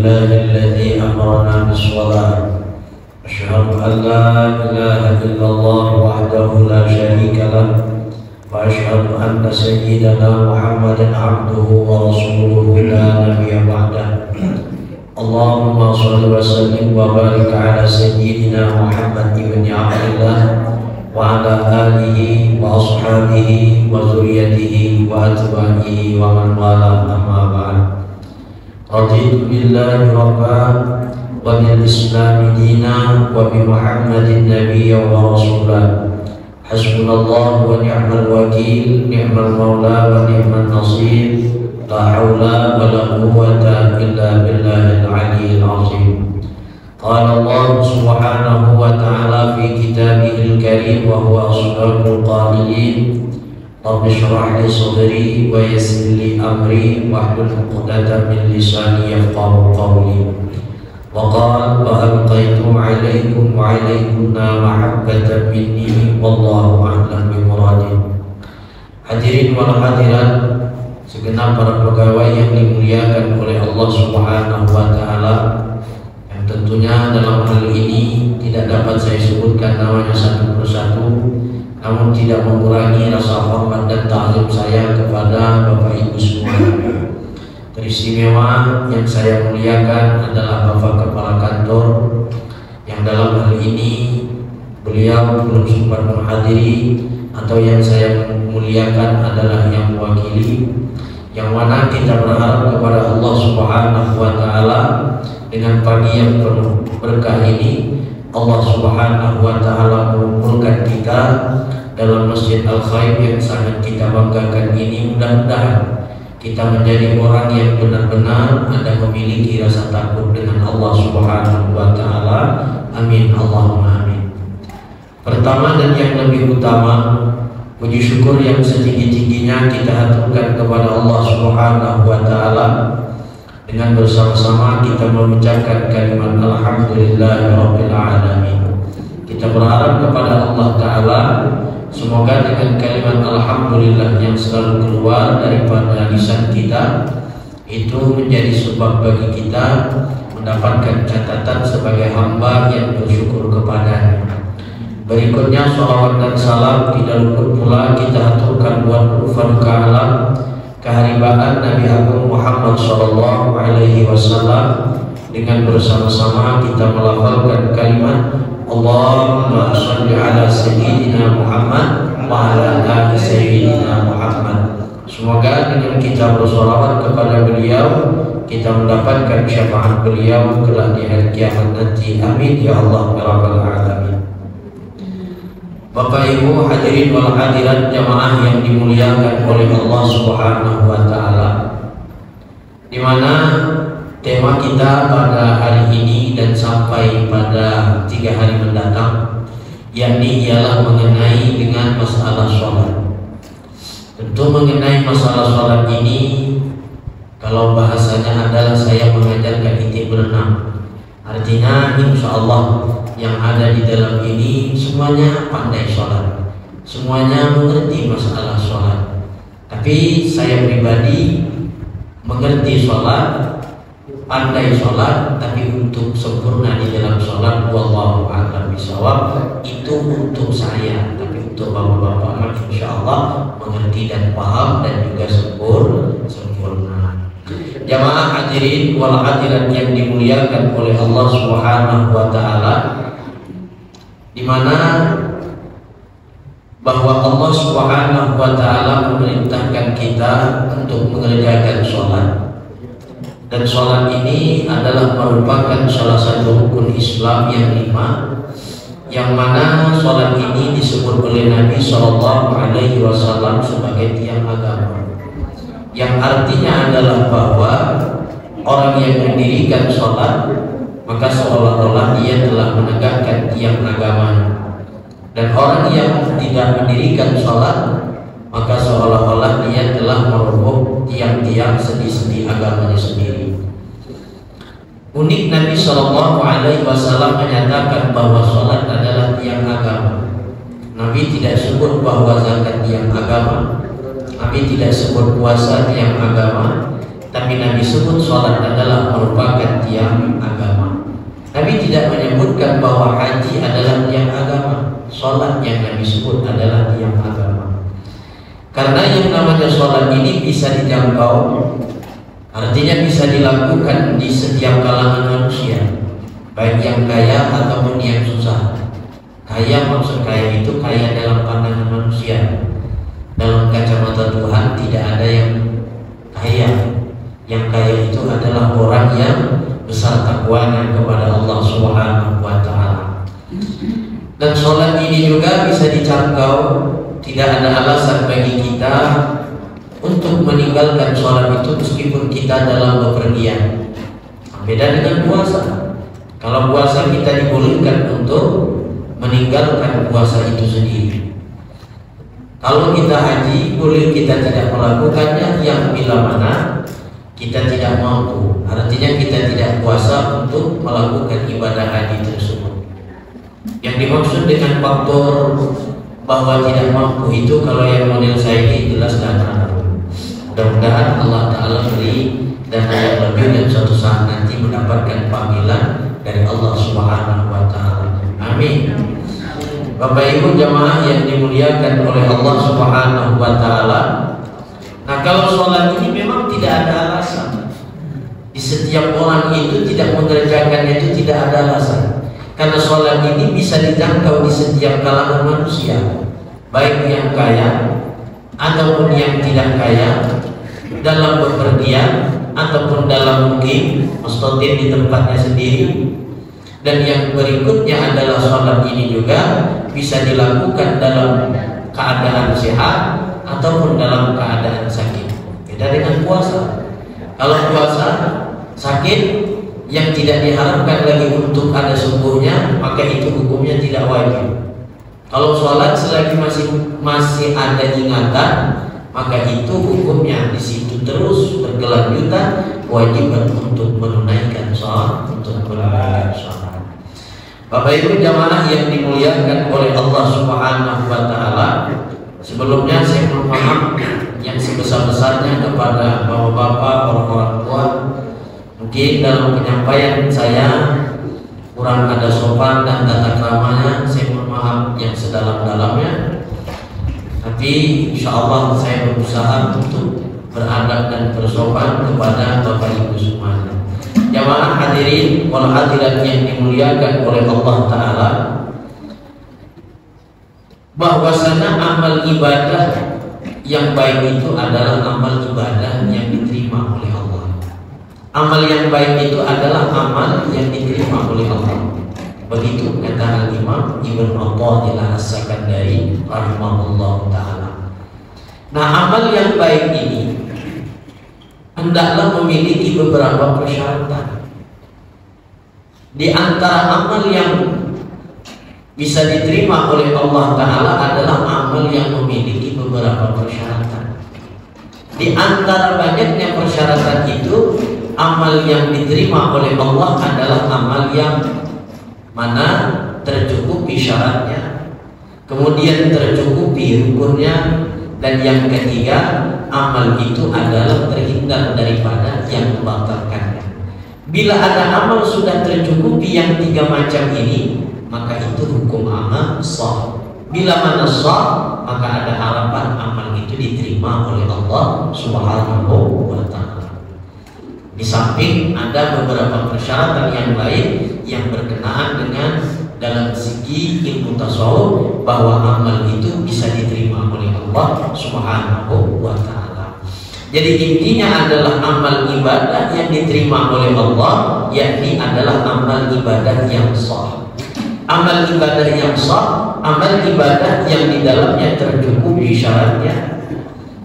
لله الذي أمرنا بالصلاة أشهد أن لا إله إلا الله وحده لا شريك له وأشهد أن سيدنا محمدا عبده ورسوله لا نبي بعده اللهم صل وسلم وبارك على سيدنا محمد بن عبد الله وعلى آله وأصحابه وذريته وأتباعه ومن والاه أما بعد رضيت بالله ربا وبالإسلام دينا وبمحمد نبيا ورسولا حسبنا الله ونعم الوكيل نعم المولى ونعم النصير لا حول ولا قوة إلا بالله العلي العظيم قال الله سبحانه وتعالى في كتابه الكريم وهو أصدق القائلين رب اشرح لي صدري ويسر لي أمري واحلل عقدة من لساني يفقهوا قولي وقال وألقيت عليكم وعليكنا محبة مني والله أعلم بمرادي. Hadirin wal hadirat, segenap para pegawai yang dimuliakan oleh Allah Subhanahu wa taala, yang tentunya dalam hal ini tidak dapat saya sebutkan namanya satu persatu, namun tidak mengurangi rasa hormat dan ta'zim saya kepada Bapak Ibu semua. Teristimewa yang saya muliakan adalah Bapak Kepala Kantor, yang dalam hal ini beliau belum sempat menghadiri, atau yang saya muliakan adalah yang mewakili, yang mana kita berharap kepada Allah Subhanahu wa taala dengan pagi yang penuh berkah ini Allah Subhanahu wa taala mengumpulkan kita dalam Masjid Al-Khair yang sangat kita banggakan ini. Mudah-mudahan kita menjadi orang yang benar-benar ada memiliki rasa takut dengan Allah Subhanahu wa taala. Amin Allahumma amin. Pertama dan yang lebih utama, puji syukur yang setinggi-tingginya kita haturkan kepada Allah Subhanahu wa taala dengan bersama-sama kita mengucapkan kalimat alhamdulillahirabbil alamin. Kita berharap kepada Allah taala semoga dengan kalimat alhamdulillah yang selalu keluar daripada lisan kita itu menjadi sebab bagi kita mendapatkan catatan sebagai hamba yang bersyukur kepadanya. Berikutnya salawat dan salam tidak luput pula kita aturkan buat Rufan Ka'alam keharibaan Nabi Agung Muhammad sallallahu alaihi wasallam dengan bersama-sama kita melafalkan kalimat Allahumma shalli ala sayyidina Muhammad wa ala ali sayyidina Muhammad. Semoga dengan kita bersolawat kepada beliau kita mendapatkan syafaat beliau kelak di hari kiamat nanti. Amin ya Allah ya rabbal alamin. Bapak Ibu hadirin wal hadirat jamaah yang dimuliakan oleh Allah Subhanahu wa taala, di mana tema kita pada hari ini dan sampai pada 3 hari mendatang yakni ialah mengenai dengan masalah sholat. Tentu mengenai masalah sholat ini kalau bahasanya adalah saya mengajarkan inti berenang. Artinya insya Allah yang ada di dalam ini semuanya pandai sholat, semuanya mengerti masalah sholat. Tapi saya pribadi mengerti sholat, pandai sholat, tapi untuk sempurna di dalam sholat wallahu a'lam bishawab itu untuk saya. Tapi untuk bapak-bapak insya Allah mengerti dan paham dan juga sempurna. Jamaah hadirin wal hadirat yang dimuliakan oleh Allah Subhanahu wa taala, di mana bahwa Allah Subhanahu wa taala memerintahkan kita untuk mengerjakan sholat. Dan sholat ini adalah merupakan salah satu rukun Islam yang 5, yang mana sholat ini disebut oleh Nabi Shallallahu Alaihi Wasallam sebagai tiang agama, yang artinya adalah bahwa orang yang mendirikan sholat maka seolah-olah dia telah menegakkan tiang agama, dan orang yang tidak mendirikan sholat maka seolah-olah dia telah meroboh tiang-tiang sendi-sendi agamanya sendiri. Unik Nabi Shallallahu Alaihi Wasallam menyatakan bahwa sholat adalah tiang agama. Nabi tidak sebut bahwa zakat tiang agama, Nabi tidak sebut puasa tiang agama, tapi Nabi sebut sholat adalah merupakan tiang agama. Nabi tidak menyebutkan bahwa haji adalah tiang agama. Sholat yang Nabi sebut adalah tiang agama. Karena yang namanya sholat ini bisa dijangkau, artinya bisa dilakukan di setiap kalangan manusia, baik yang kaya ataupun yang susah. Kaya, maksud kaya itu kaya dalam pandangan manusia. Dalam kacamata Tuhan tidak ada yang kaya. Yang kaya itu adalah orang yang besar takwanya kepada Allah Subhanahu wa ta'ala. Dan sholat ini juga bisa dijangkau. Tidak ada alasan bagi kita untuk meninggalkan sholat itu meskipun kita dalam bepergian. Beda dengan puasa. Kalau puasa kita dibolehkan untuk meninggalkan puasa itu sendiri. Kalau kita haji, boleh kita tidak melakukannya yang bila mana kita tidak mampu. Artinya kita tidak puasa untuk melakukan ibadah haji tersebut. Yang dimaksud dengan faktor bahwa tidak mampu itu, kalau yang model saya ini jelas dana. Mudah-mudahan Allah Ta'ala beri dana yang lebih dan suatu saat nanti mendapatkan panggilan dari Allah Subhanahu wa ta'ala. Amin. Bapak Ibu jamaah yang dimuliakan oleh Allah Subhanahu wa ta'ala. Nah, kalau sholat ini memang tidak ada alasan. Di setiap orang itu tidak mengerjakannya itu tidak ada alasan. Karena sholat ini bisa dijangkau di setiap kalangan manusia, baik yang kaya ataupun yang tidak kaya, dalam bepergian ataupun dalam mukim, mustatim di tempatnya sendiri. Dan yang berikutnya adalah sholat ini juga bisa dilakukan dalam keadaan sehat ataupun dalam keadaan sakit. Beda dengan puasa. Kalau puasa sakit yang tidak diharapkan lagi untuk ada sembuhnya, maka itu hukumnya tidak wajib. Kalau sholat selagi masih ada ingatan, maka itu hukumnya di situ terus berkelanjutan, kewajiban untuk menunaikan sholat, Bapak Ibu jamaah yang dimuliakan oleh Allah Subhanahu wa ta'ala. Sebelumnya saya mohon maaf yang sebesar-besarnya kepada bapak-bapak, orang-orang tua. Mungkin dalam penyampaian saya kurang ada sopan dan tata keramanya, saya mohon maaf yang sedalam-dalamnya. Tapi insya Allah saya berusaha untuk beradab dan bersopan kepada Bapak Ibu semuanya. Jamaah hadirin wal hadirat yang dimuliakan oleh Allah Ta'ala, bahwasanya amal ibadah yang baik itu adalah amal ibadah yang diterima oleh Allah. Amal yang baik itu adalah amal yang diterima oleh Allah. Begitu kata Imam Ibn Athaillah As-Sakandari rahimahullah ta'ala. Nah, amal yang baik ini hendaklah memiliki beberapa persyaratan. Di antara amal yang bisa diterima oleh Allah Ta'ala adalah amal yang memiliki beberapa persyaratan. Di antara banyaknya persyaratan itu, amal yang diterima oleh Allah adalah amal yang mana tercukupi syaratnya, kemudian tercukupi rukunnya, dan yang ketiga, amal itu adalah terhindar daripada yang membatalkannya. Bila ada amal sudah tercukupi yang tiga macam ini, maka itu hukum amal sah. Bila mana sah, maka ada harapan amal itu diterima oleh Allah Subhanahu wa ta'ala. Di samping ada beberapa persyaratan yang lain yang berkenaan dengan dalam segi ilmu tasawuf, bahwa amal itu bisa diterima oleh Allah Subhanahu wa ta'ala. Jadi intinya adalah amal ibadah yang diterima oleh Allah, yakni adalah amal ibadah yang sah. Amal ibadah yang sah, amal ibadah yang di dalamnya tercukupi syaratnya,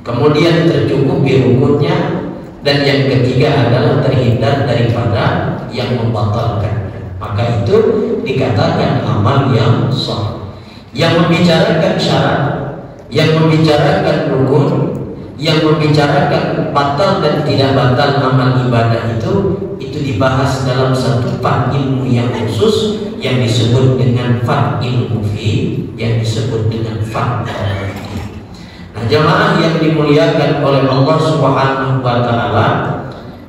kemudian tercukupi rukunnya, dan yang ketiga adalah terhindar daripada yang membatalkan. Maka itu dikatakan amal yang sah. Yang membicarakan syarat, yang membicarakan rukun, yang membicarakan batal dan tidak batal amal ibadah itu dibahas dalam satu fard ilmu yang khusus yang disebut dengan fard ilmu fi, yang disebut dengan fard. Nah, jamaah yang dimuliakan oleh Allah Subhanahu wa ta'ala,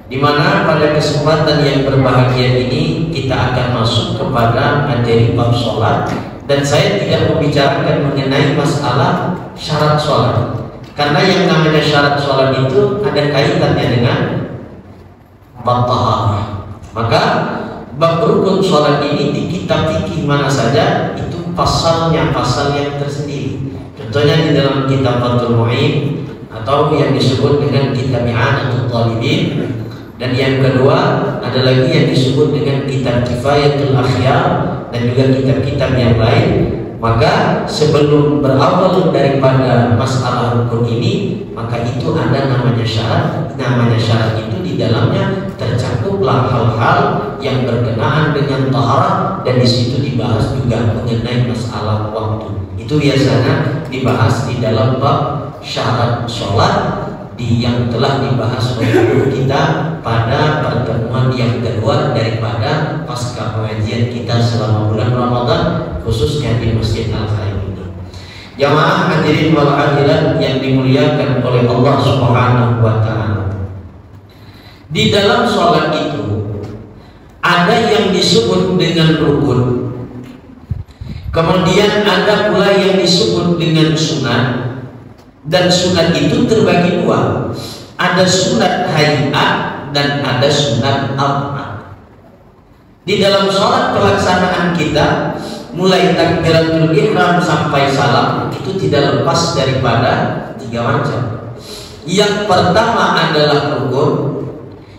di mana pada kesempatan yang berbahagia ini kita akan masuk kepada materi bab sholat, dan saya tidak membicarakan mengenai masalah syarat sholat, karena yang namanya syarat sholat itu ada kaitannya dengan bab taharah. Maka bab rukun sholat ini di kitab fikih mana saja itu pasalnya pasal yang tersendiri. Contohnya di dalam kitab Fathul Mu'in atau yang disebut dengan kitab I'anatul Talibin, dan yang kedua ada lagi yang disebut dengan kitab Kifayatul Akhyar dan juga kitab-kitab yang lain. Maka sebelum berawal daripada masalah rukun ini, maka itu ada namanya syarat. Namanya syarat itu di dalamnya tercakuplah hal-hal yang berkenaan dengan taharah, dan di situ dibahas juga mengenai masalah waktu. Itu biasanya dibahas di dalam bab syarat sholat yang telah dibahas oleh guru kita pada pertemuan yang kedua daripada pasca pengajian kita selama bulan Ramadan, khususnya di Masjid Al-Khair ini. Jamaah hadirin wal hadirat yang dimuliakan oleh Allah Subhanahu wa taala. Di dalam sholat itu ada yang disebut dengan rukun, kemudian ada pula yang disebut dengan sunat. Dan sunat itu terbagi dua, ada sunat hayat dan ada sunat ab'ad. Di dalam sholat pelaksanaan kita, mulai takbiratul ihram sampai salam, itu tidak lepas daripada tiga macam. Yang pertama adalah rukun,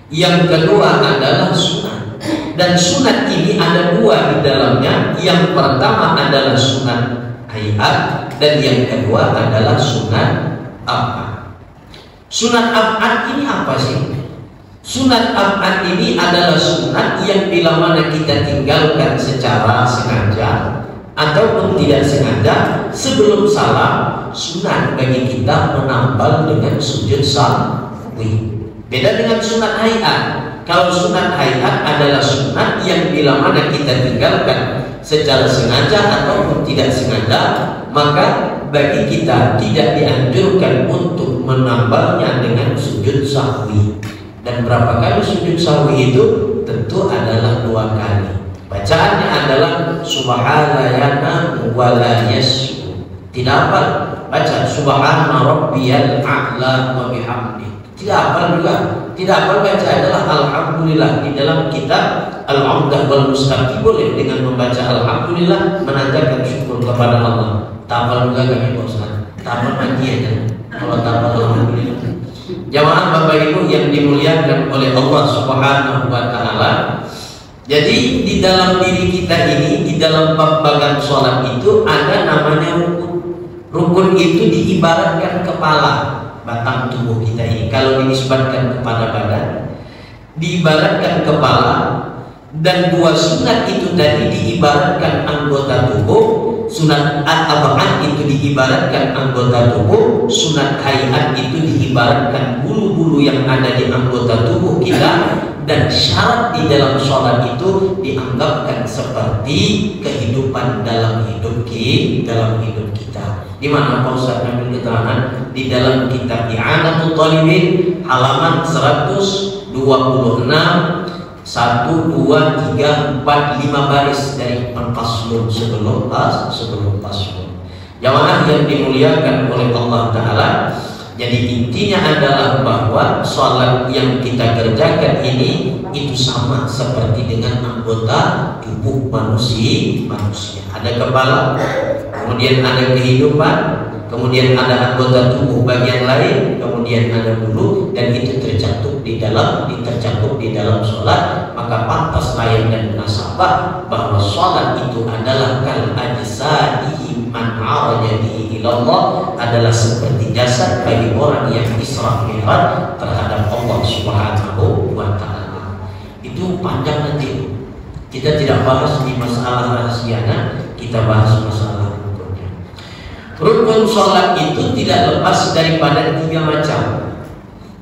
yang kedua adalah sunat. Dan sunat ini ada dua di dalamnya. Yang pertama adalah sunat hayat, dan yang kedua adalah sunat ab'ad. Sunat ab'ad ini apa sih? Sunat ab'ad ini adalah sunat yang bila mana kita tinggalkan secara sengaja ataupun tidak sengaja sebelum salam, sunat bagi kita menambal dengan sujud sahwi. Beda dengan sunat hayat. Kalau sunat hayat adalah sunat yang bila mana kita tinggalkan secara sengaja ataupun tidak sengaja, maka bagi kita tidak dianjurkan untuk menambalnya dengan sujud sahwi. Dan berapa kali sujud sahwi itu? Tentu adalah 2 kali. Bacaannya adalah subhanallah wa la yasyu. Tidak hafal, baca subhana rabbiyal a'la wa bihamdi. Tidak hafal juga. Tidak hafal, baca adalah alhamdulillah. Di dalam kitab Al-Umdah wal Mustaqi boleh dengan membaca alhamdulillah menandakan syukur kepada Allah. Tapal juga kami bosan. Tapal mati aja. Kalau tapal alhamdulillah. Jamaah Bapak Ibu yang dimuliakan oleh Allah Subhanahu wa taala. Jadi di dalam diri kita ini, di dalam bab-bagan sholat itu ada namanya rukun. Rukun itu diibaratkan kepala, batang tubuh kita ini. Kalau dinisbatkan kepada badan, diibaratkan kepala. Dan 2 sunat itu tadi diibaratkan anggota tubuh. Sunat ab'ad itu diibaratkan anggota tubuh, sunat hayat itu diibaratkan bulu-bulu yang ada di anggota tubuh kita. Dan syarat di dalam sholat itu dianggapkan seperti kehidupan dalam hidup kita. Di mana Pak Ustaz ambil keterangan di dalam kitab I'anatul Talibin halaman 126, 1, 2, 3, 4, 5 baris dari penfaslun sebelum faslun. Jamaah yang dimuliakan oleh Allah Ta'ala, jadi intinya adalah bahwa sholat yang kita kerjakan ini itu sama seperti dengan anggota tubuh manusia. Ada kepala, kemudian ada kehidupan, kemudian ada anggota tubuh bagian lain, kemudian ada bulu, dan itu tercakup di dalam sholat. Maka pantas layak dan munasabah bahwa sholat itu adalah kal ajsadihi man araja bihi ilallah, adalah seperti jasad bagi orang yang Isra Mi'raj terhadap Allah Subhanahu wa taala. Itu panjang nanti. Kita tidak bahas di masalah rahasianya, kita bahas masalah rukunnya. Rukun sholat itu tidak lepas daripada 3 macam.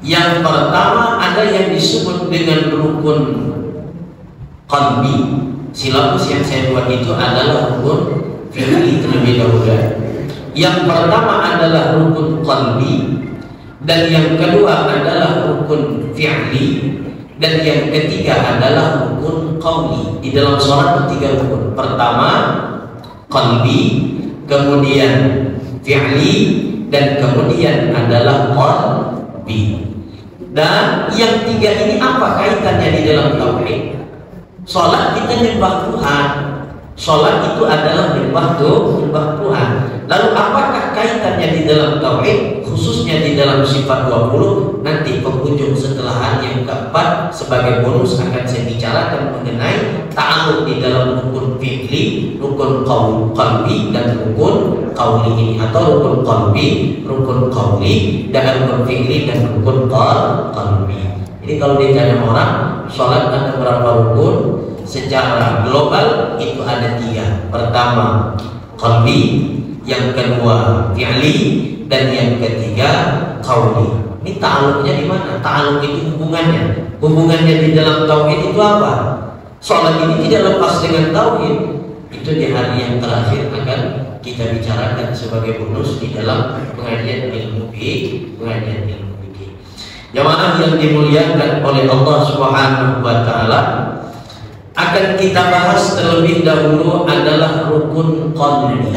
Yang pertama ada yang disebut dengan rukun qalbi. Silabus yang saya buat itu adalah rukun fi'li terlebih dahulu. Yang pertama adalah rukun qalbi, dan yang kedua adalah rukun fi'li, dan yang ketiga adalah rukun qauli. Di dalam sholat bertiga rukun. Pertama qalbi, kemudian fi'li, dan kemudian adalah qalbi. Dan yang tiga ini apa kaitannya di dalam tauhid? Sholat kita nyembah Tuhan. Sholat itu adalah nyembah Tuhan. Lalu apakah kaitannya di dalam tauhid, khususnya di dalam sifat 20? Nanti penghujung setelahan yang keempat sebagai bonus akan saya bicarakan mengenai ta'alluq di dalam rukun fi'li, rukun qalbi, dan rukun qauli ini, atau rukun qalbi, rukun qauli, dan rukun fi'li, dan rukun qalbi. Jadi kalau ditanya orang sholat ada berapa rukun, secara global itu ada tiga. Pertama qalbi, yang kedua fi'li, dan yang ketiga qauli. Ini ta'alluqnya di mana? Ta'alluq itu hubungannya di dalam tauhid itu apa? Sholat ini tidak lepas dengan tauhid. Itu di hari yang terakhir akan kita bicarakan sebagai bonus di dalam pengajian ilmu fikih. Jamaah yang dimuliakan oleh Allah Subhanahu wa taala, akan kita bahas terlebih dahulu adalah rukun qalbi.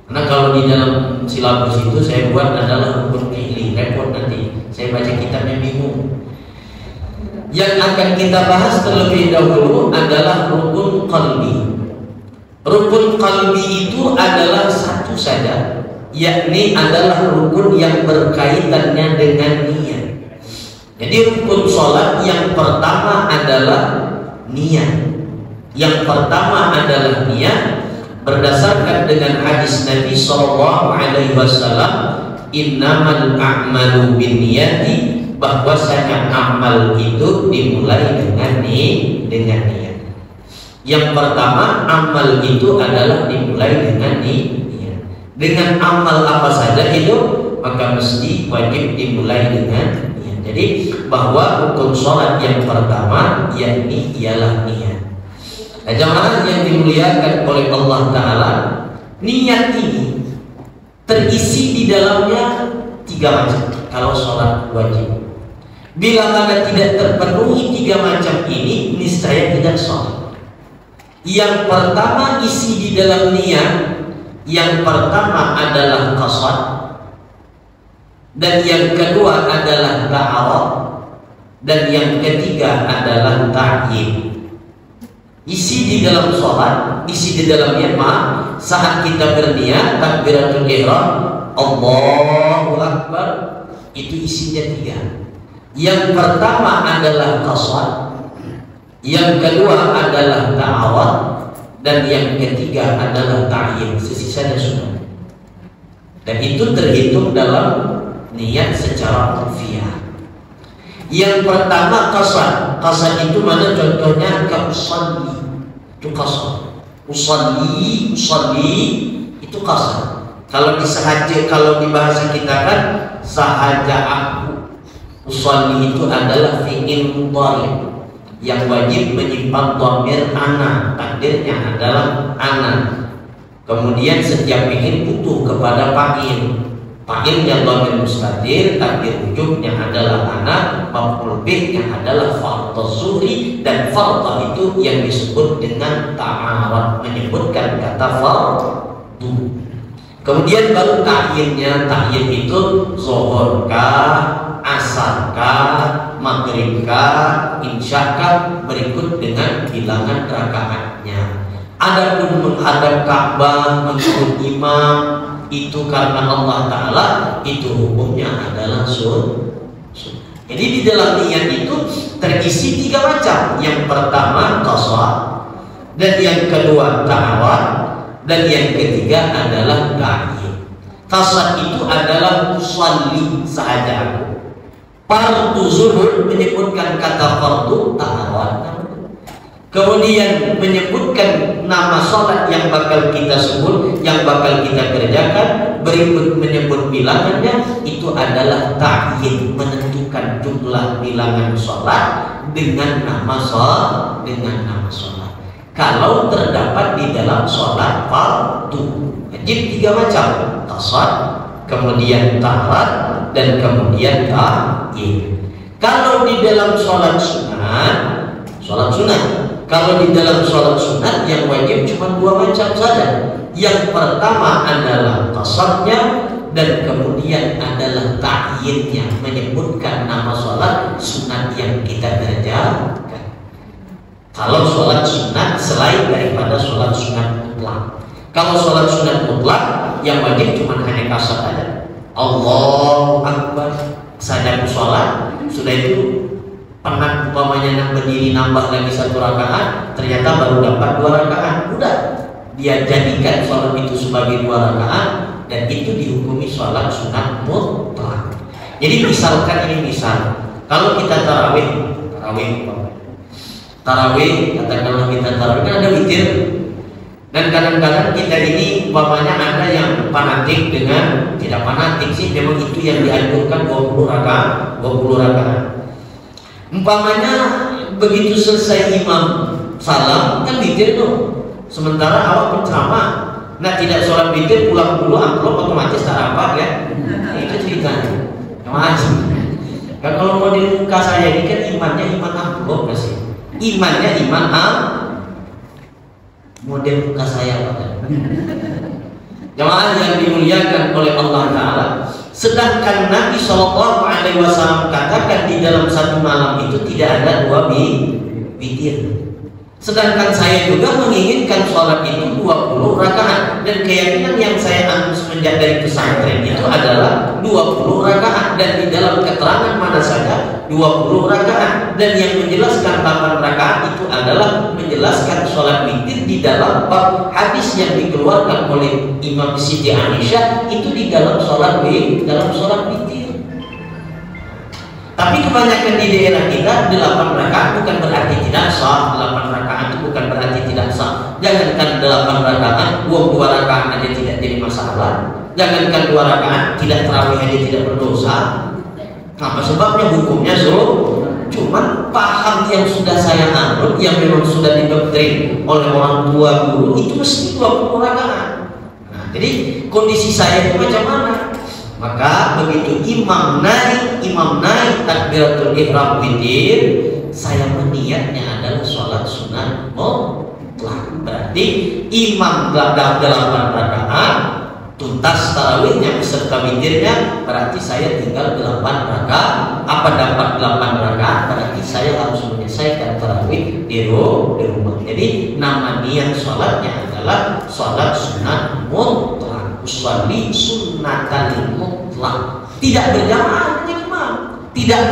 Karena kalau di dalam silabus itu saya buat adalah rukun fi'li, repot nanti saya baca kitabnya bingung. Yang akan kita bahas terlebih dahulu adalah rukun qalbi. Rukun qalbi itu adalah satu saja, yakni adalah rukun yang berkaitannya dengan niat. Jadi rukun sholat yang pertama adalah niat. Yang pertama adalah niat, berdasarkan dengan hadis Nabi SAW, innamal a'malu binniyati, bahwasanya amal itu dimulai dengan niat. Yang pertama, amal itu adalah dimulai dengan niat. Dengan amal apa saja itu, maka mesti wajib dimulai dengan niat. Jadi bahwa rukun sholat yang pertama yakni ialah niat. Jamaah yang dimuliakan oleh Allah Ta'ala, niat ini terisi di dalamnya tiga macam kalau sholat wajib. Bila mana tidak terpenuhi tiga macam ini, niscaya tidak sholat. Yang pertama isi di dalam niat, yang pertama adalah qasad, dan yang kedua adalah ta'arad, dan yang ketiga adalah ta'yin. Isi di dalam sholat, isi di dalam niat, saat kita berniat takbiratul ihram, Allahu Akbar, itu isinya tiga. Yang pertama adalah qasad, yang kedua adalah ta'arad, dan yang ketiga adalah ta'yin. Sisanya sunnah. Dan itu terhitung dalam niat secara urfiah. Yang pertama qasad. Qasad itu mana contohnya? Usalli, itu qasad. Usalli itu qasad. Kalau disahaja, kalau di bahasa kita kan sahaja aku. Usalli itu adalah fi'il mudhari yang wajib menyimpan dhamir ana, takdirnya adalah ana. Kemudian setiap fi'il butuh kepada fa'il. Fa'ilnya dhamir mustatir, takdir wujudnya adalah ana, maf'ul bihnya adalah fardhu zuhri, dan fardhu itu yang disebut dengan ta'arad, menyebutkan kata fardhu. Kemudian baru ta'yinnya, ta'yin itu zuhurkah, asarkah, maghribkah, insyakah, berikut dengan bilangan rakaatnya. Adapun menghadap Ka'bah, mengikut imam, itu karena Allah Ta'ala, itu hukumnya adalah sunnah. Jadi di dalam niat itu terisi tiga macam. Yang pertama qasad, dan yang kedua ta'arad, dan yang ketiga adalah ta'yin. Qasad itu adalah usalli, sahaja aku. Fardhu zuhur menyebutkan kata fardhu, ta'arad. Kemudian menyebutkan nama sholat yang bakal kita sebut, yang bakal kita kerjakan, berikut menyebut bilangannya, itu adalah ta'yin, menentukan jumlah bilangan sholat dengan nama sholat. Kalau terdapat di dalam sholat fardu, wajib tiga macam: qasad, kemudian ta'arad, dan kemudian ta'yin. Kalau di dalam sholat sunat, kalau di dalam sholat sunat yang wajib cuma dua macam saja. Yang pertama adalah qasarnya, dan kemudian adalah ta'yinnya, menyebutkan nama sholat sunat yang kita kerjakan. Kalau sholat sunat selain daripada sholat sunat mutlak. Kalau sholat sunat mutlak yang wajib cuma hanya qasar saja. Allahu Akbar, sadar sholat, sudah itu penat umpamanya nak berdiri nambah lagi 1 rakaat, ternyata baru dapat 2 rakaat, udah dia jadikan sholat itu sebagai 2 rakaat, dan itu dihukumi sholat sunat mutlak. Jadi misalkan ini kalau kita tarawih katakanlah kita tarawih kan ada witir, dan kadang-kadang kita ini umpamanya ada yang fanatik dengan tidak fanatik sih, memang itu yang dianjurkan 20 rakaat. Umpamanya begitu selesai imam salam kan witir tuh, sementara awak penceramah, nah tidak sholat witir pulang dulu amplop otomatis tak rapat ya. Itu ceritanya. Macam. Kan kalau model muka saya ini kan imannya iman amplop nggak sih? Imannya iman model muka saya Pak. Jamaah yang dimuliakan oleh Allah Ta'ala, sedangkan Nabi SAW katakan di dalam satu malam itu tidak ada 2 witir. Sedangkan saya juga menginginkan sholat itu 20 rakaat, dan keyakinan yang saya ambil semenjak dari pesantren itu adalah 20 rakaat, dan di dalam keterangan mana saja 20 rakaat, dan yang menjelaskan 8 rakaat itu adalah menjelaskan sholat witir di dalam bab hadis yang dikeluarkan oleh Imam Siti Aisyah itu di dalam sholat witir. Tapi kebanyakan di daerah kita 8 rakaat bukan berarti tidak sah. 8 rakaat itu bukan berarti tidak sah. Jangankan 8 rakaat, 2 rakaat aja tidak jadi masalah. Jangankan 2 rakaat, tidak tarawih aja tidak berdosa. Apa sebabnya? Hukumnya suruh. Cuman paham yang sudah saya anut, yang memang sudah didoktrin oleh orang tua dulu, itu mesti 20 rakaat. Nah, jadi kondisi saya itu macam mana? Maka begitu imam naik takbiratul ihram witir, saya meniatnya adalah sholat sunat mutlak. Berarti imam 8 rakaat, tuntas tarawihnya beserta witirnya, berarti saya tinggal 8 rakaat. Apa dapat 8 rakaat? Berarti saya harus menyelesaikan tarawih di rumah. Jadi nama niat sholatnya adalah sholat sunat mutlak. Usolli sunnatan mutlak, tidak berjamaah dengan imam, tidak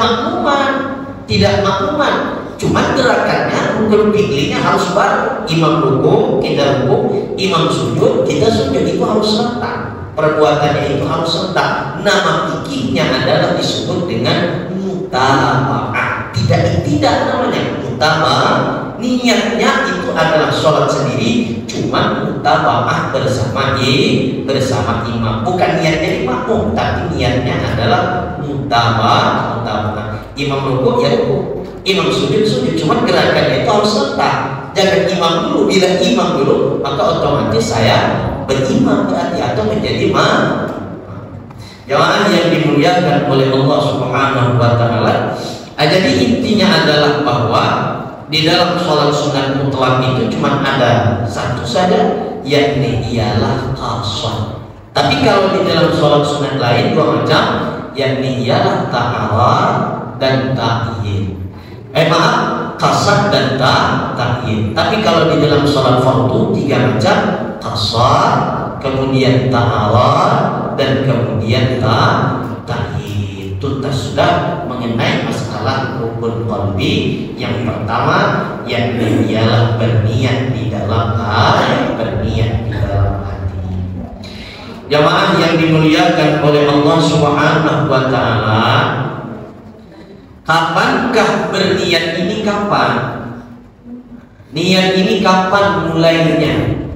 makmuman, cuma gerakannya rukun fi'linya harus bareng. Imam rukuk, kita rukuk, imam sujud, kita sujud, itu harus serentak, perbuatannya itu harus serentak. Nama fikihnya adalah disebut dengan mutaba'ah, tidak namanya mutaba'ah. Niatnya itu adalah sholat sendiri, cuma mutaba'ah bersama imam, bukan niat jadi makmum, tapi niatnya adalah mutaba'ah. Imam rukuk ya rukuk, imam sujud, cuma gerakannya itu harus serentak. Jangan imam dulu, bila imam dulu maka otomatis saya berimam berarti, atau menjadi imam. Jamaah yang dimuliakan oleh Allah Subhanahu wa Ta'ala, jadi intinya adalah bahwa di dalam sholat sunat mutlak itu cuma ada satu saja, yakni ialah qasar. Tapi kalau di dalam sholat sunat lain 2 macam, yakni ialah ta'awar dan ta'yin. Qasar dan ta'yin. Tapi kalau di dalam sholat fardu 3 macam, qasar, kemudian ta'awar, dan kemudian ta'yin. Tuntas sudah mengenai masalah rukun qalbi. Yang pertama yakni ialah berniat di dalam hati. Jamaah yang dimuliakan oleh Allah Subhanahu wa Ta'ala, kapankah berniat ini? Kapan? Niat ini kapan mulainya?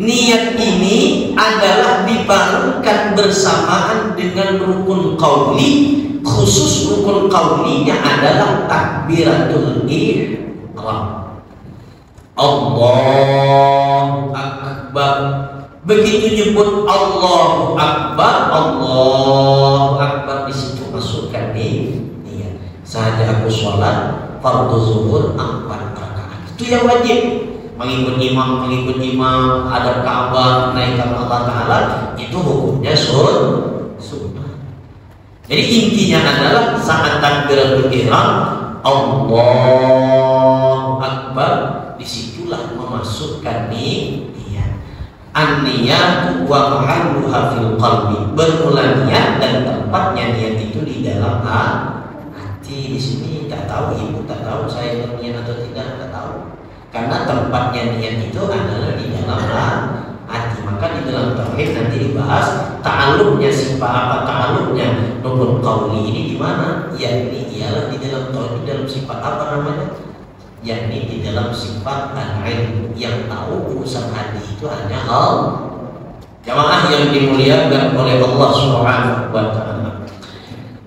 Niat ini adalah dibarenkan bersamaan dengan rukun qauli. Khusus rukun qaulinya adalah takbiratul ihram. Allahu Akbar. Begitu nyebut Allahu Akbar, di situ masukkan niat. saja aku sholat fardu zuhur 4 rakaat. Itu yang wajib. Mengikut imam, hadap Ka'bah, naikkan Allah Ta'ala, itu hukumnya sunnah. Jadi intinya adalah saat takbiratul ihram, Allahu Akbar, disitulah memasukkan niat. An-niyat wa mahalluha fil qalbi. Bermula niat dan tempatnya niat itu di dalam hati. Di sini tak tahu ibu, tak tahu saya berniat atau tidak, tak tahu. Karena tempatnya niat itu adalah di dalam hati. Maka di dalam tauhid nanti dibahas ta'alluqnya sifat apa, ta'alluqnya rukun qauli ini di mana? Yakni ialah di dalam tauhid, dalam sifat apa namanya? Yakni di dalam sifat al-ilm, yang tahu urusan hati itu hanya Allah. Jamaah yang dimuliakan oleh Allah Subhanahu wa taala.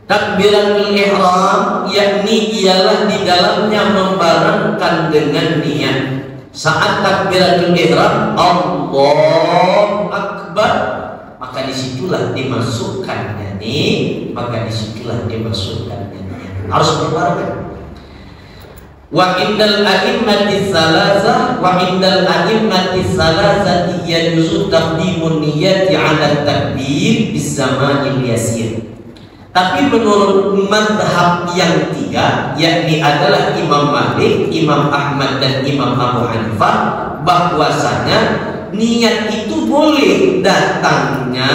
Takbiratul ihram yakni ialah di dalamnya membarengkan dengan niat. Saat takbiratul ihram Allahu Akbar, maka disitulah dimasukkannya niat. Harus berbarengan. Wa indal a'immati salasati yajuzu taqdimun niyati 'ala takbir bis zamanil yasir. Tapi menurut mazhab yang 3, yakni adalah Imam Malik, Imam Ahmad dan Imam Abu Hanifah, bahwasanya niat itu boleh datangnya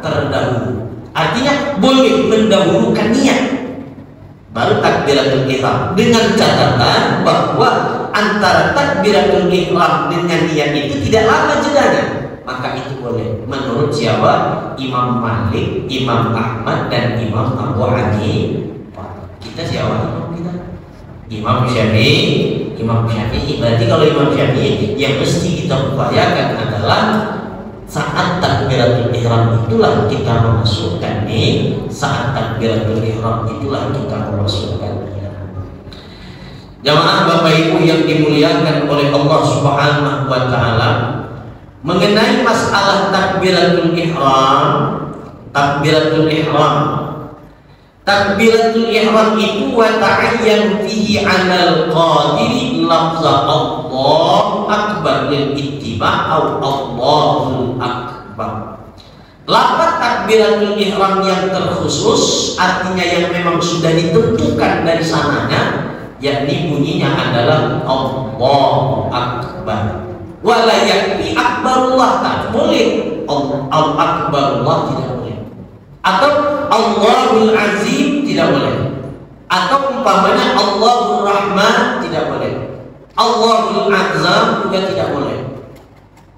terdahulu. Artinya boleh mendahulukan niat baru takbiratul ihram, dengan catatan bahwa antara takbiratul ihram dengan niat itu tidak lama jedanya. Maka itu boleh menurut siapa? Imam Malik, Imam Ahmad dan Imam Abu Hanifah. Kita siapa imam kita? Imam Syafi'i. Berarti kalau Imam Syafi'i yang mesti kita upayakan adalah saat takbiratul ihram itulah kita memasukkan saat takbiratul ihram itulah kita memasukkan Jamaah Bapak Ibu yang dimuliakan oleh Allah Subhanahu wa taala, mengenai masalah takbiratul ihram itu wa ta'ayyan fihi 'alal qadiri lafza Allahu akbar lil ittiba' au Allahu akbar. Lafaz takbiratul ihram yang terkhusus artinya yang memang sudah ditentukan dari sananya, yakni bunyinya adalah Allahu akbar. Wala yakfi akbarullah, tak boleh Al-akbarullah, tidak boleh. Atau Allahul azim, tidak boleh. Atau umpamanya Allahur rahman, tidak boleh. Allahul azam juga tidak boleh.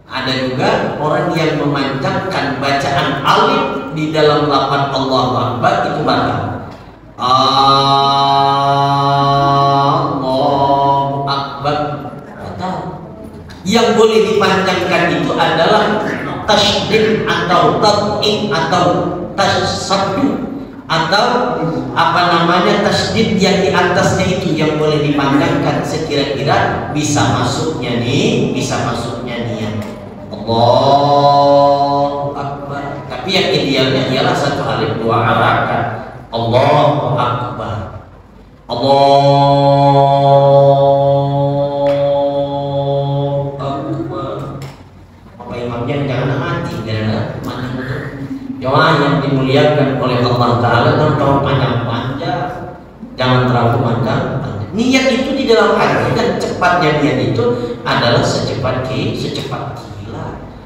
Ada juga orang yang memanjangkan bacaan alif di dalam lafaz Allahu akbar, itu batal. Allahu akbar, batal. Yang boleh dipanjangkan itu adalah tasydid atau tat'in atau tasaddu atau tasydid yang di atasnya itu yang boleh dipanjangkan sekira-kira bisa masuknya niat Allahu akbar. Tapi yang idealnya ialah satu alif dua harakat. Allahu akbar. Jamaah yang dimuliakan oleh Allah Ta'ala, jangan terlalu panjang-panjang, jangan terlalu panjang. Niat itu di dalam hati, dan cepatnya niat itu adalah secepat kilat.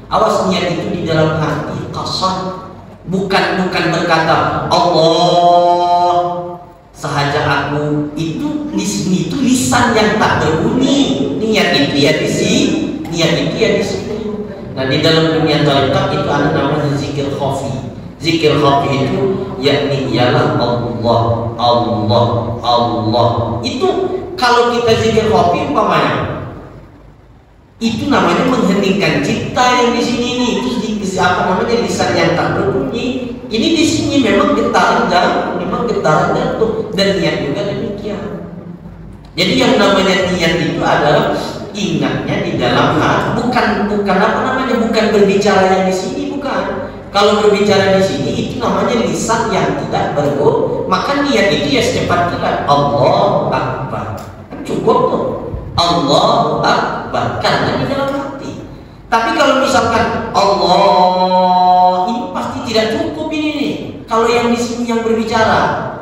Awas, niat itu di dalam hati qasad, bukan berkata Allah sahaja aku. Itu di sini itu lisan yang tak berbunyi. Niat itu ya di sini. Nah, di dalam dunia tarekat itu ada namanya zikir khafi. Zikir khafi itu yakni ialah Allah. Itu kalau kita zikir khafi umpamanya, itu namanya mengheningkan cipta yang di sini ini. Itu lisan yang tak berbunyi. Ini di sini memang getaran jantung, dan niat juga demikian. Jadi yang namanya niat itu adalah ingatnya di dalam hati, bukan berbicara yang di sini, bukan. Kalau berbicara di sini itu namanya lisan yang tidak maka niat itu ya secepatnya Allahu Akbar. Cukup tuh. Allahu Akbar karena di dalam hati. Tapi kalau misalkan Allah, ini pasti tidak cukup ini nih. Kalau yang di sini yang berbicara,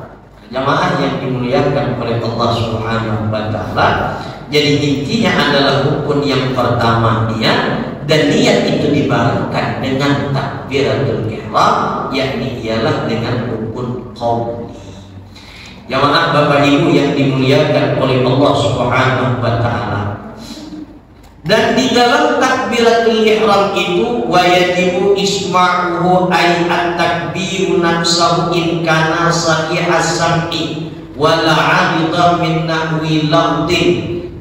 jamaah yang dimuliakan oleh Allah Subhanahu wa taala. Jadi intinya adalah rukun yang pertama niat, dan niat itu dibarengkan dengan takbiratul ihram, yakni ialah dengan rukun qauli. Jamaah Bapak Ibu yang dimuliakan oleh Allah Subhanahu wa taala. Dan di dalam takbiratul ihram itu wajibu isma'uhu ay at-takbiru nafsahu in kana sahihas sam'i wala 'abida min nahwi lafdin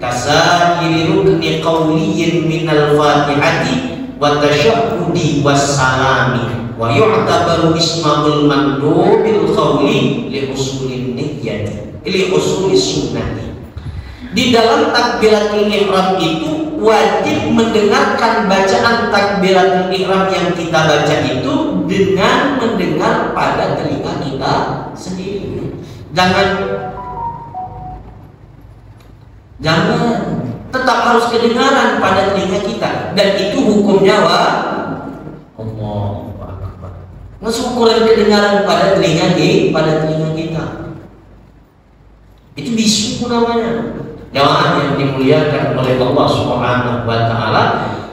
kasairi rukni qawliyin minal fatihati wa tasyahhudi wassalami wa yu'tabaru isma'ul mandubil qawli li usulin niyyati li usulis sunnati. Di dalam takbiratul ihram itu wajib mendengarkan bacaan takbiratul ihram yang kita baca itu dengan mendengar pada telinga kita sendiri. Jangan, tetap harus kedengaran pada telinga kita, dan itu hukumnya Allahu Akbar. Ngesyukuran kedengaran pada telinga kita. Itu bisu namanya. Jamaah yang dimuliakan oleh Allah Subhanahu wa taala.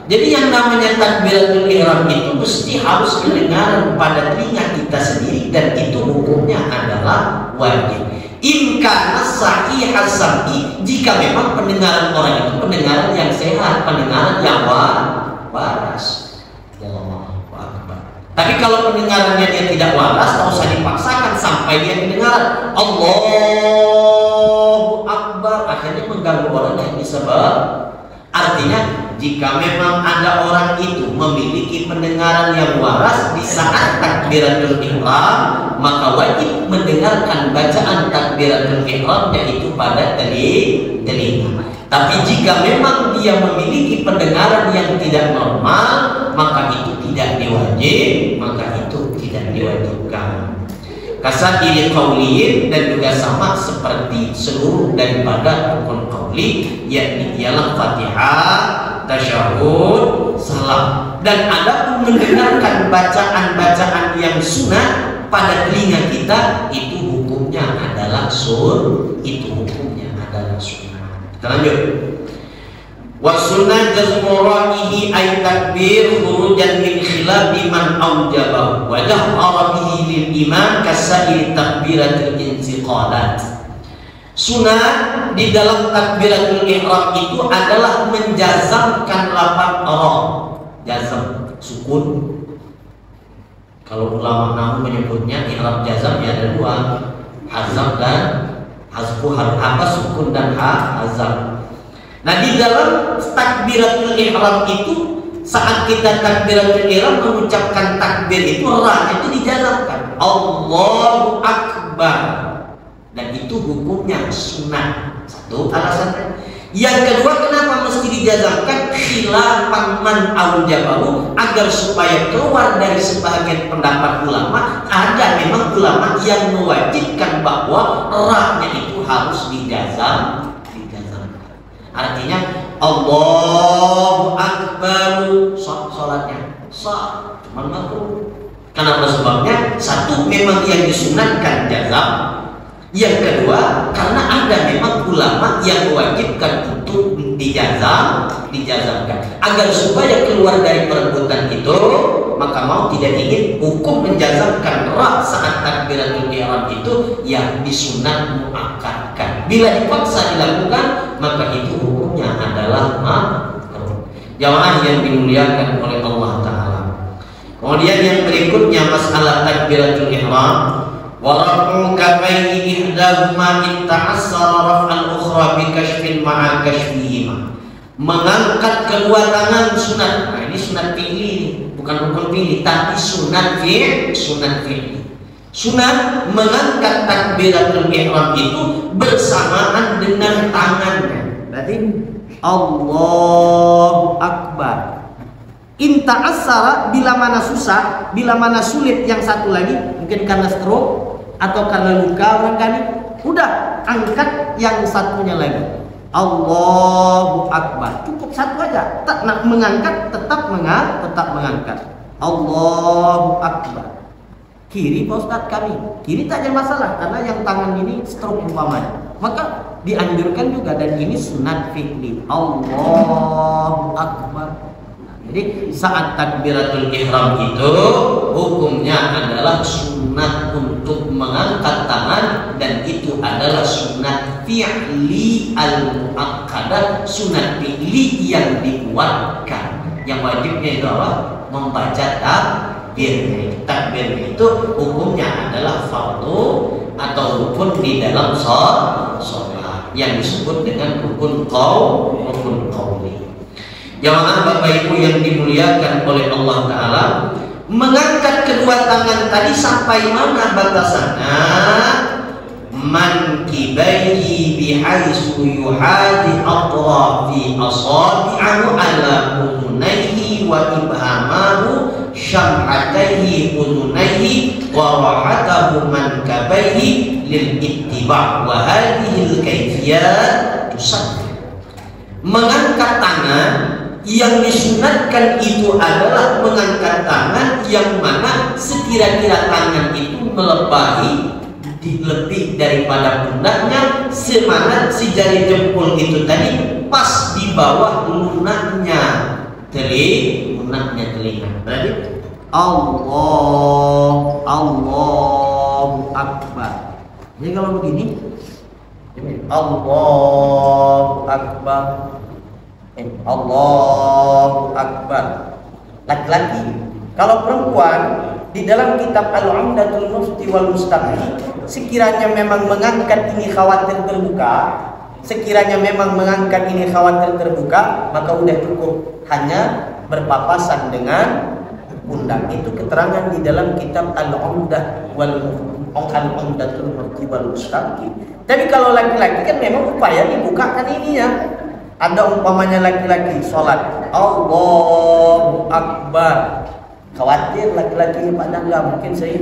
Jadi yang namanya takbiratul ihram itu mesti harus kedengaran pada telinga kita sendiri, dan itu hukumnya adalah wajib. In kana sahihas sam'i, jika memang pendengaran orang itu pendengaran yang sehat, pendengaran yang waras. Allahu Akbar. Tapi kalau pendengarannya dia tidak waras, tak usah dipaksakan sampai dia mendengar Allahu Akbar, akhirnya mengganggu orang yang disebab. Artinya jika memang ada orang itu memiliki pendengaran yang waras di saat takbiratul ihram, maka wajib mendengarkan bacaan takbiratul ihramnya itu pada telinga. Tapi jika memang dia memiliki pendengaran yang tidak normal, maka itu tidak diwajibkan. Kasairi qauliyin, dan juga sama seperti seluruh daripada rukun qauli, yakni ialah Fatihah, tasyahud, salam. Dan adapun mendengarkan bacaan-bacaan yang sunat pada telinga kita, itu hukumnya adalah sunnah. Kita lanjut. Wasunnah jazmu ra'ihi ay takbir khurujan min khilafi man aujabahu wa jahara bihi lil imam kasairi takbiratul intiqalat. Sunat di dalam takbiratul ihram itu adalah menjazamkan lafaz ra. Jazam, sukun. Kalau ulama nahwu menyebutnya ihram jazam ya ada dua, hazam dan hazfu, sukun dan hazam. Nah, di dalam takbiratul ihram itu, saat kita takbiratul ihram mengucapkan takbir itu, ra itu dijazamkan Allahu Akbar, dan itu hukumnya sunnah. Satu alasannya. Yang kedua, kenapa mesti dijazamkan? Khilafan man aujabahu, agar supaya keluar dari sebagian pendapat ulama, ada memang ulama yang mewajibkan bahwa ra-nya itu harus dijazam. Artinya Allahu Akbar, sholatnya sah, cuma makruh. Kenapa sebabnya? Satu, memang yang disunatkan jazam. Yang kedua, karena ada memang ulama yang mewajibkan untuk dijazamkan. Agar supaya keluar dari perebutan itu, maka mau tidak ingin hukum menjazamkan ra saat takbiratul ihram itu yang disunat muakkadkan. Bila dipaksa dilakukan, maka itu hukumnya adalah makruh. Jamaah yang dimuliakan oleh Allah Ta'ala. Kemudian yang berikutnya masalah takbiratul ihram. Wa raf'u kafaihi ihdahuma in ta'assara raf'al ukhra bi kashfin ma'a kashfihima. Mengangkat kedua tangan sunat. Nah, ini sunat fi'li, bukan rukun fi'li, tapi sunat fi'li. Sunat mengangkat takbiratul ihram itu bersamaan dengan tangannya. Berarti Allahu Akbar. In ta'assara, bila mana susah, bila mana sulit yang satu lagi, mungkin karena stroke, atau karena luka barangkali, udah angkat yang satunya lagi. Allahu Akbar. Cukup satu aja. Tak nak mengangkat, tetap mengangkat. Allahu Akbar. Kiri Pak Ustaz kami. Kiri tak ada masalah karena yang tangan ini stroke umpamanya. Maka dianjurkan juga, dan ini sunat fi'li. Allahu Akbar. Jadi saat takbiratul ihram itu hukumnya adalah sunat untuk mengangkat tangan, dan itu adalah sunat fi'li al-muakkadah, sunat fi'li yang dikuatkan. Yang wajibnya itu apa? Membaca takbir. Takbir itu hukumnya adalah fardu atau rukun di dalam sholat yang disebut dengan rukun qauli. Jamaah Bapak Ibu yang dimuliakan oleh Allah Ta'ala, mengangkat kedua tangan tadi sampai mana batasannya? Mankibaihi bihaisu yuhadi atrafi asabi'ahu ala udunaihi wa ibhamahu syam'ataihi udunaihi wa rahatahu mankabaihi lil ittiba' wa hadihil kaifiyat tusad. Mengangkat tangan yang disunatkan itu adalah mengangkat tangan yang mana sekira-kira tangan itu melebihi lebih daripada pundaknya, semana si jari jempol itu tadi pas di bawah lunaknya telinga. Berarti Allahu Akbar. Jadi kalau begini, Allahu Akbar, Allahu Akbar. Laki-laki. Kalau perempuan, di dalam kitab Al-Umdatul Mufti wal Mustaqi, sekiranya memang mengangkat ini khawatir terbuka, maka udah cukup hanya berpapasan dengan pundak. Itu keterangan di dalam kitab Al-Umdatul Mufti wal Mustaqi. Tapi kalau laki-laki kan memang upaya dibukakan ininya. Ada umpamanya laki-laki sholat Allahu Akbar, khawatir laki-laki Pak Dangga, mungkin saya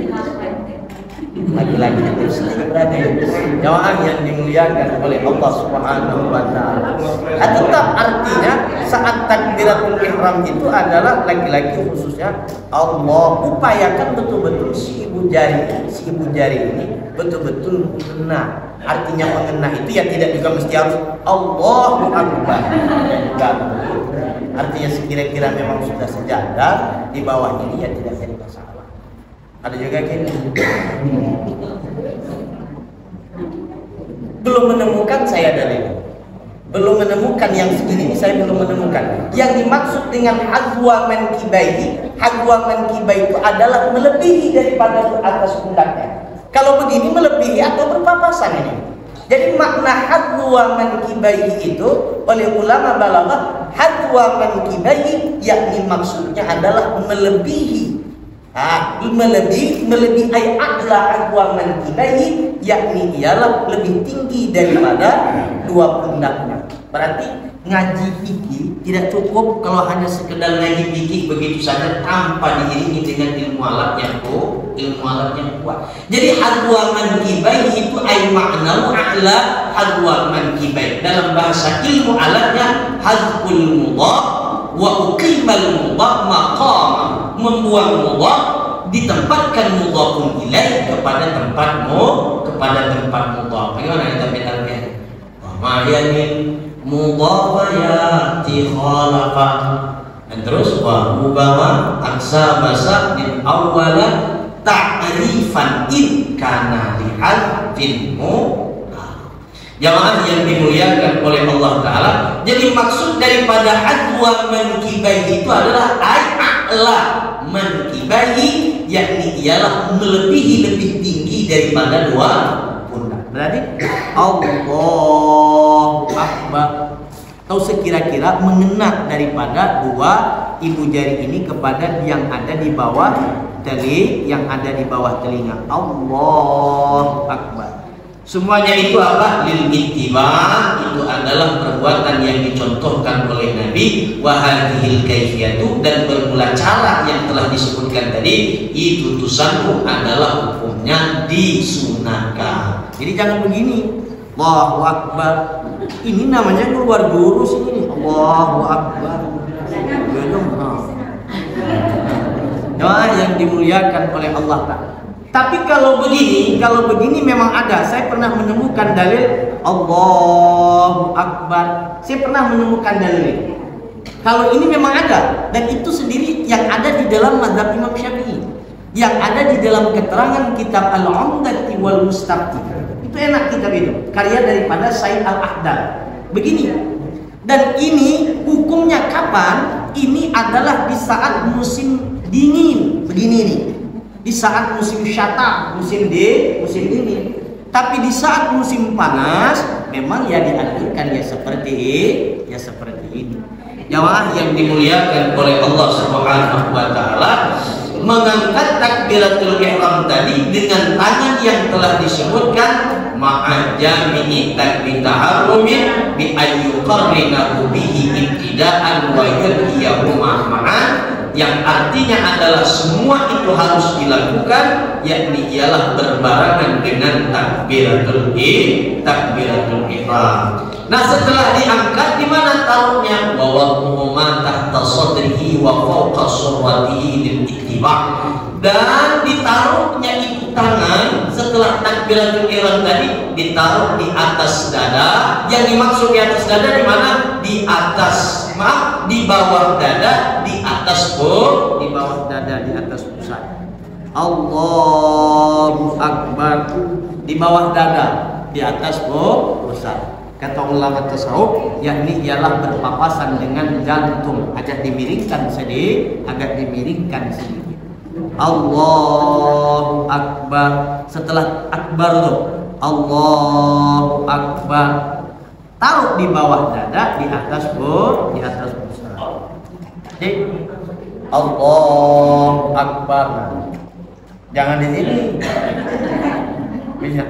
laki-laki itu sedikit berada. Jamaah yang dimuliakan oleh Allah Subhanahu wa Ta'ala. Tetap artinya saat takbiratul ihram itu adalah laki-laki khususnya Allah upayakan betul-betul si ibu jari ini betul-betul mengena. Artinya mengena itu ya tidak juga mesti harus Allahu Akbar. Artinya sekira-kira memang sudah sejadah di bawah ini ya tidak jadi masalah. Ada juga gini, belum menemukan saya dalil, belum menemukan yang segini ini, saya belum menemukan. Yang dimaksud dengan hadwa mankibaihi itu adalah melebihi daripada atas pundaknya. Kalau begini melebihi atau berpapasan ini. Jadi makna hadwa mankibaihi itu oleh ulama balaghah, hadwa mankibaihi yakni maksudnya adalah melebihi. Melebihi ay a'la hadwa mankibaihi yakni ialah lebih tinggi daripada dua pundaknya. Berarti ngaji fikih tidak cukup kalau hanya sekedar ngaji fikih begitu saja tanpa diiringi dengan ilmu alat yang kuat. Jadi hadwa mankibaihi itu ay makna a'la hadwa mankibaihi. Dalam bahasa ilmu alatnya hadful mudhaf wa uqimal mudhaf maqama, membuang mudhaf ditempatkan mudhafun ilaih kepada tempat mudhaf. Bagaimana kita bedakan? Wa ma yamin mudhafayati khalafa, dan terus wa rubama aksa basa din awwala ta'rifan in kana li hadfin Jamaah yang dimuliakan oleh Allah Ta'ala, jadi maksud daripada hadwa mankibaihi itu adalah a'la mankibaihi, yakni ialah melebihi lebih tinggi daripada dua pundak. Berarti Allahu Akbar, atau sekira-kira mengena daripada dua ibu jari ini kepada yang ada di bawah telinga. Allahu Akbar. Semuanya itu apa? Lil ittiba, itu adalah perbuatan yang dicontohkan oleh Nabi. Wa hadhil kaifiyatu, dan bermula cara yang telah disebutkan tadi itu tusanku adalah hukum hukumnya disunahkan. Jadi jangan begini, Allahu Akbar. Ini namanya keluar jurus ini. Allahu Akbar. Doa yang dimuliakan oleh Allah Ta'ala. Tapi kalau begini memang ada. Saya pernah menemukan dalil Allahu Akbar. Saya pernah menemukan dalil. Kalau ini memang ada, dan itu sendiri yang ada di dalam mazhab Imam Syafi'i, yang ada di dalam keterangan kitab Al-Umdati wal Mustaqti. Itu enak kitab itu, karya daripada Said Al-Ahdal. Begini, dan ini hukumnya kapan? Ini adalah di saat musim dingin, begini nih. Di saat musim syata, musim dingin. Tapi di saat musim panas, memang ya dianjurkan ya seperti ini. Jamaah yang dimuliakan oleh Allah Subhanahu wa taala, mengangkat takbiratul ihram tadi dengan tangan yang telah disebutkan ma'a jami'i takbir taharrumin bi ayyuqarrinahu bihi ibtida'an wa yadhiyahu ma'an, yang artinya adalah semua itu harus dilakukan, yakni ialah berbarengan dengan takbiratul ihram. Nah, setelah diangkat, di mana taruhnya? Wa wad'uhuma tahta sadrihi wa fawqa surratihi lil ittiba'. Dan ditaruhnya itu tangan setelah takbiratul ihram tadi ditaruh di atas dada. Yang dimaksud di atas dada di mana? Di atas, di bawah dada, di atas di bawah dada, di atas pusat. Allahu Akbar. Di bawah dada, di atas pusat. Kata ulama tasawuf, yakni ialah berpapasan dengan jantung, agak dimiringkan sedikit. Allahu Akbar. Setelah akbar tuh, Allahu Akbar. Taruh di bawah dada, di atas pusat. Jadi Allahu Akbar. Jangan di sini.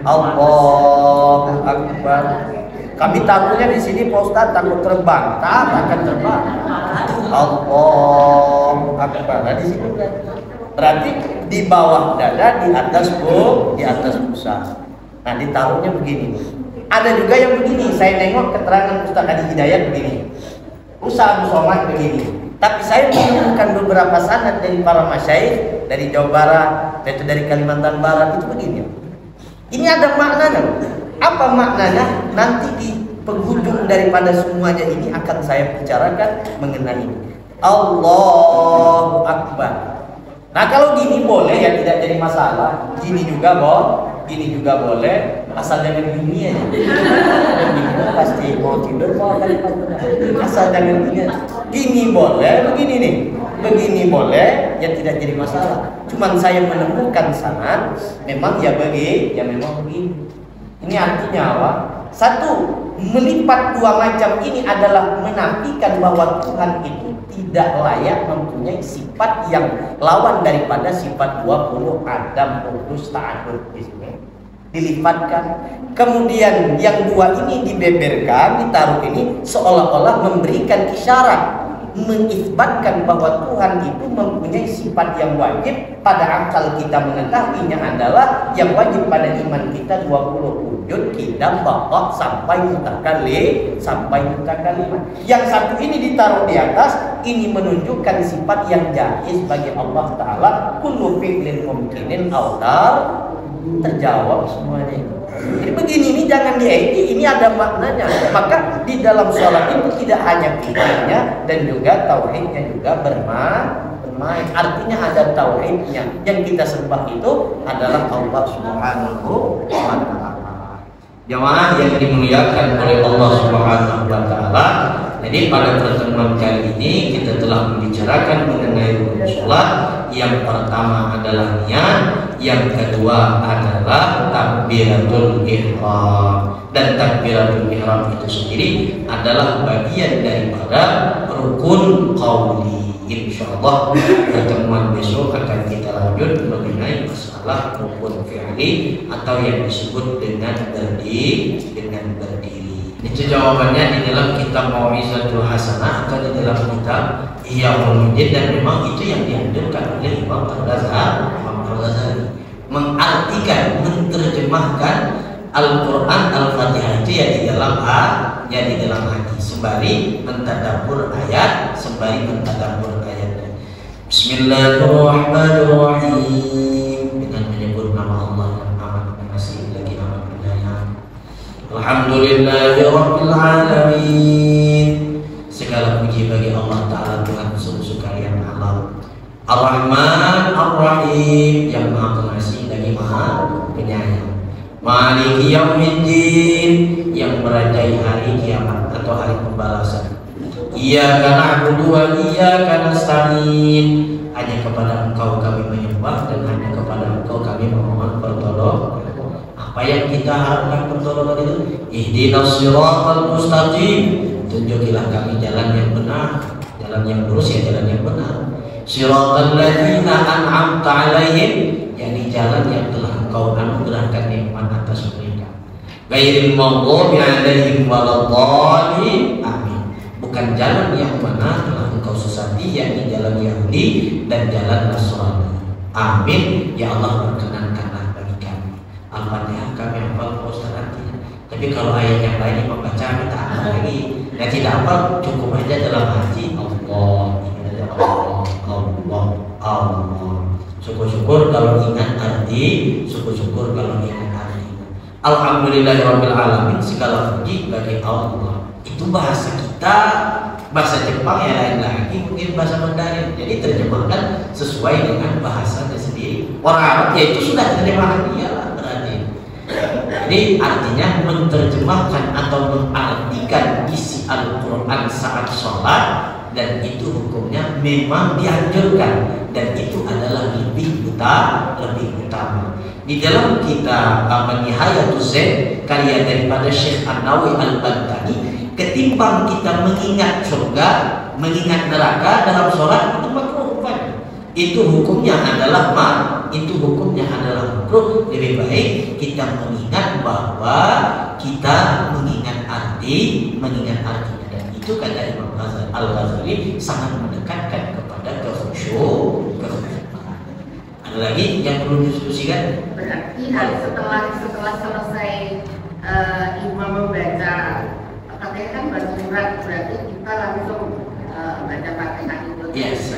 Allahu Akbar. Kami takutnya di sini Pak Ustaz, takut terbang. Akan terbang. Allahu Akbar. Nah, di sini kan. Berarti di bawah dada, di atas pusat. Nah, ditaruhnya begini. Ada juga yang begini. Saya nengok keterangan Ustaz Hadi Hidayat begini. Ustaz Abu Somad begini. Tapi saya menemukan beberapa sanad dari para masyayikh dari Jawa Barat, yaitu dari Kalimantan Barat, itu begini. Ini ada maknanya. Apa maknanya? Nanti di penghujung daripada semuanya ini akan saya bicarakan mengenai ini. Allahu Akbar. Nah, kalau gini boleh ya, tidak jadi masalah. Gini juga boleh, asal jangan gini aja. Gini pasti mau tidur mau asal jangan gini aja. Gini boleh, begini boleh, ya tidak jadi masalah. Cuman saya menemukan sanad memang memang begini. Ini artinya apa? Satu, melipat dua macam ini adalah menafikan bahwa Tuhan itu tidak layak mempunyai sifat yang lawan daripada sifat 20 Adam, Kudus, Ta'adud di sini. Dilipatkan. Kemudian yang dua ini dibeberkan, ditaruh ini seolah-olah memberikan isyarat, mengisbatkan bahwa Tuhan itu mempunyai sifat yang wajib. Pada akal kita mengetahuinya adalah yang wajib pada iman kita 20 wujud, qidam, baqa, sampai mutakallim. Yang satu ini ditaruh di atas, ini menunjukkan sifat yang jaiz bagi Allah Ta'ala. Kullu fi'lin mumkinin autar, terjawab semuanya. Jadi begini, ini jangan diedit, ini ada maknanya. Maka di dalam sholat itu tidak hanya fikihnya dan juga tauhidnya juga bermain. Artinya ada tauhidnya. Yang kita sembah itu adalah Allah Subhanahu wa ta'ala. Jamaah yang dimuliakan oleh Allah Subhanahu wa ta'ala. Jadi pada pertemuan kali ini kita telah membicarakan mengenai rukun sholat. Yang pertama adalah niat, yang kedua adalah takbiratul ihram. Dan takbiratul ihram itu sendiri adalah bagian daripada rukun qauli. Insyaallah pertemuan besok akan kita lanjut mengenai masalah rukun fi'li atau yang disebut dengan berdiri. Itu jawabannya di dalam kitab Mau'izatul Hasanah atau di dalam kitab Ihya Ulumuddin, dan memang itu yang dianjurkan oleh Imam Al-Ghazali. mengartikan, menerjemahkan Al-Quran Al-Fatihah itu ya di dalam hati, sembari mentadabbur ayat, Bismillahirrahmanirrahim, dengan menyebut nama Allah yang amat pengasih lagi amat penyayang. Alhamdulillahirabbil alamin. Segala puji bagi Allah Ta'ala, Tuhan seluruh sekalian alam. Ar-Rahman Ar-Rahim, yang maha pengasih lagi maha penyayang. Maliki Yaumiddin, yang merajai hari kiamat atau hari pembalasan. Iyyaka na'budu wa iyyaka nasta'in, hanya kepada Engkau kami menyembah dan hanya kepada Engkau kami memohon pertolongan. Apa yang kita harapkan pertolongan itu? Ihdinas siratal mustaqim, tunjukilah kami jalan yang benar, jalan yang lurus ya, jalan yang benar. Siratal ladzina an'amta 'alaihim, yakni jalan yang telah Engkau anugerahkan nikmat atas mereka. Ghairil maghdubi 'alaihim waladdallin, amin. Bukan jalan yang mana telah Engkau sesati, yakni jalan Yahudi dan jalan Nasrani. Amin. Ya Allah, perkenankanlah bagi kami. Al-Fatihah kami hafal Ustaz artinya. Tapi kalau ayat yang lain membaca kami tak hafal lagi. Dan tidak hafal, cukup aja dalam hati Allah. Allah. Syukur-syukur kalau ingat arti, syukur-syukur kalau ingat arti. Alhamdulillahirabbil alamin, segala puji bagi Allah. Itu bahasa kita, bahasa Jepang ya lain lagi, mungkin bahasa Mandarin. Jadi terjemahkan sesuai dengan bahasanya sendiri. Orang Arab ya itu sudah terjemahan dia lah berarti. Jadi artinya menerjemahkan atau mengartikan isi Al-Quran saat sholat, dan itu hukumnya memang dianjurkan, dan itu adalah lebih utama. Di dalam kitab Nihayatus Zain, karya daripada Syekh An-Nawawi Al-Bantani, ketimbang kita mengingat surga, mengingat neraka dalam sholat, itu makruh. Itu hukumnya adalah makruh. Lebih baik kita mengingat bahwa kita mengingat artinya, dan itu kata Imam Al-Ghazali sangat mendekatkan kepada kekhusyuan. Ada lagi yang perlu didiskusikan? Berarti setelah selesai imam membaca Fatihah kan baca surat, berarti kita langsung baca Fatihah itu. Yes.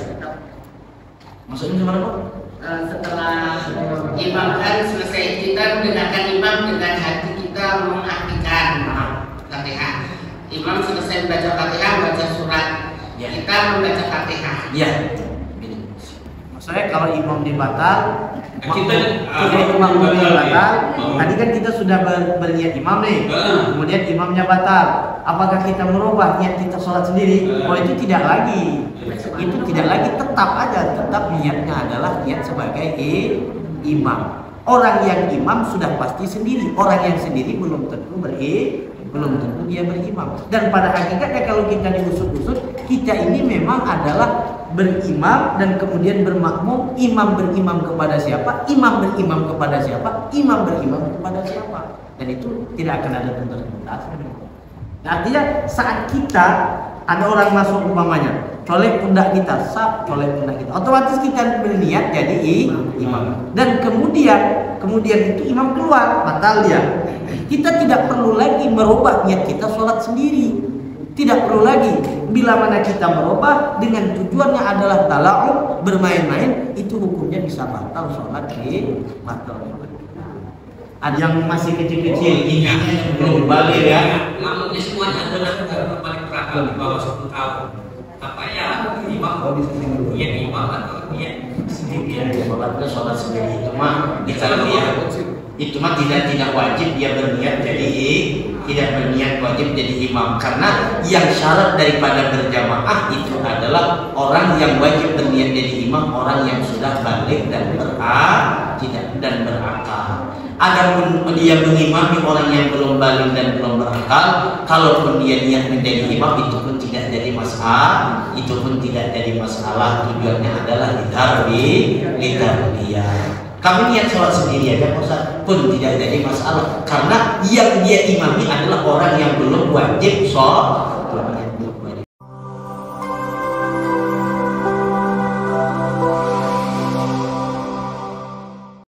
Maksudnya gimana Pak? Setelah imam kan selesai, kita mendengarkan imam dengan hati kita mengartikan Fatihah. Imam selesai membaca Fatihah, baca surat, ya. Kita membaca Fatihah. Iya. Maksudnya kalau imam dibatal, imam batal. Tadi kan kita sudah berniat imam nih, kemudian imamnya batal. Apakah kita merubah niat kita sholat sendiri? Oh, itu tidak lagi. Itu tidak lagi, tetap aja, tetap niatnya adalah niat sebagai imam. Orang yang imam sudah pasti sendiri, orang yang sendiri belum tentu dia berimam. Dan pada hakikatnya kalau kita diusut-usut, kita ini memang adalah berimam dan kemudian bermakmum. Imam berimam kepada siapa? Imam berimam kepada siapa? Imam berimam kepada siapa? Dan itu tidak akan ada tuntas. Nah, artinya saat kita ada orang masuk umpamanya, colek pundak kita, colek pundak kita, otomatis kita berniat jadi imam. Dan kemudian itu imam keluar, batal dia. Kita tidak perlu lagi merubah niat kita sholat sendiri. Tidak perlu lagi. Bila mana kita merubah dengan tujuannya adalah tala'ub, bermain-main, itu hukumnya bisa batal sholat batal. Ada yang masih kecil-kecil ini belum balik ya. Namun semuanya adalah balik berakal di bawah 10 tahun. Apa ya? Imam atau dia sendiri. Sholat sendiri itu mah itu mah tidak wajib dia berniat jadi wajib jadi imam, karena yang syarat daripada berjamaah itu adalah orang yang wajib berniat jadi imam, orang yang sudah balik dan berakal. Adapun dia mengimami orang yang belum balik dan belum berakal, kalaupun dia niat menjadi imam, itu pun tidak jadi masalah. Tujuannya adalah litarbiyah. Kami niat sholat sendiri aja Ustaz, pun tidak jadi masalah, karena yang dia imami adalah orang yang belum wajib sholat.